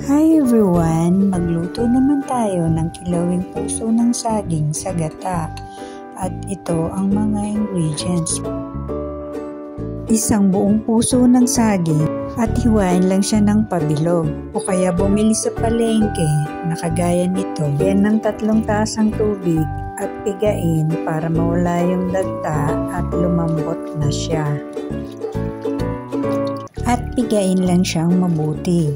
Hi everyone! Magluto naman tayo ng kilawing puso ng saging sa gata. At ito ang mga ingredients. Isang buong puso ng saging at hiwain lang siya ng pabilog o kaya bumili sa palengke na kagaya nito. Yan ng 3 tasang tubig at pigain para mawala yung dagta at lumambot na siya. At pigain lang siyang mabuti.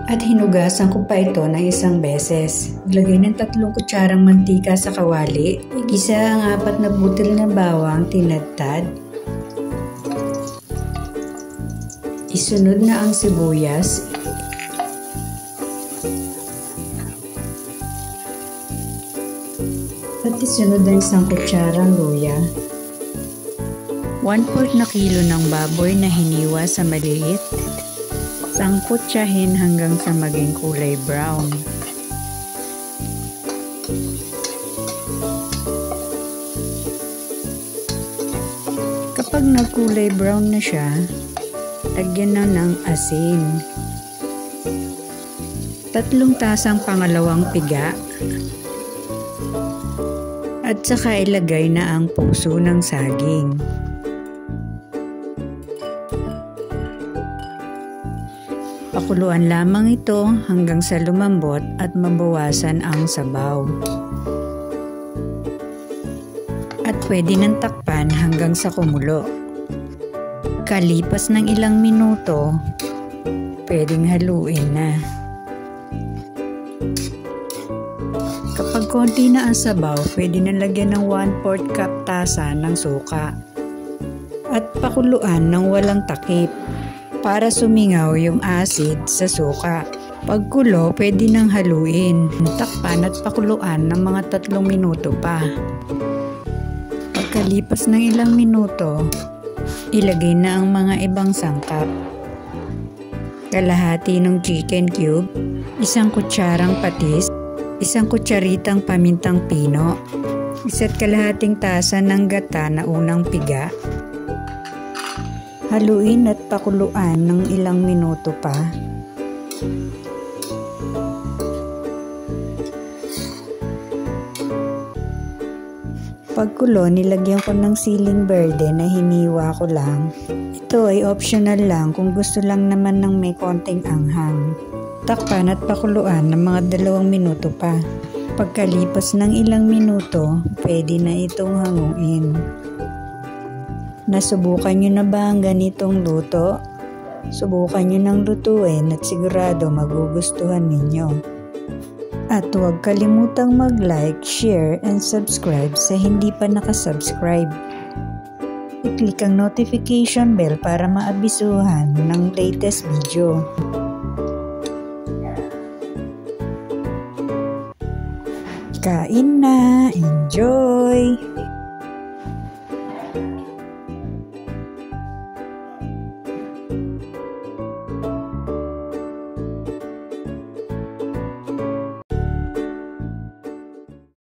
At hinugasan ko pa ito ng 1 beses. Maglagay ng 3 kutsarang mantika sa kawali. Igisa ang 4 na butil na bawang tinadtad. Isunod na ang sibuyas. At isunod ang 1 kutsarang luya. 1/4 na kilo ng baboy na hiniwa sa maliit. Sangkutsahin hanggang sa maging kulay brown. Kapag nagkulay brown na siya, lagyan na ng asin. 3 tasang pangalawang piga. At saka ilagay na ang puso ng saging. Pakuluan lamang ito hanggang sa lumambot at mabawasan ang sabaw. At pwede nang takpan hanggang sa kumulo. Kalipas ng ilang minuto, pwedeng haluin na. Kapag konti na ang sabaw, pwede na lagyan ng 1/4 cup tasa ng suka. At pakuluan ng walang takip para sumingaw yung acid sa suka. Pagkulo, pwede nang haluin. Takpan at pakuluan ng mga 3 minuto pa. Pagkalipas ng ilang minuto, ilagay na ang mga ibang sangkap. Kalahati ng chicken cube, 1 kutsarang patis, 1 kutsaritang pamintang pino, 1 kalahating tasa ng gata na unang piga. Haluin at pakuluan ng ilang minuto pa. Pagkulo, nilagyan ko ng siling berde na hiniwa ko lang. Ito ay optional lang kung gusto lang naman ng may konting anghang. Takpan at pakuluan ng mga 2 minuto pa. Pagkalipas ng ilang minuto, pwede na itong hanguin. Nasubukan nyo na ba ang ganitong luto? Subukan nyo ng lutuin at sigurado magugustuhan ninyo. At huwag kalimutang mag-like, share, and subscribe sa hindi pa nakasubscribe. I-click ang notification bell para maabisuhan ng latest video. Kain na! Enjoy!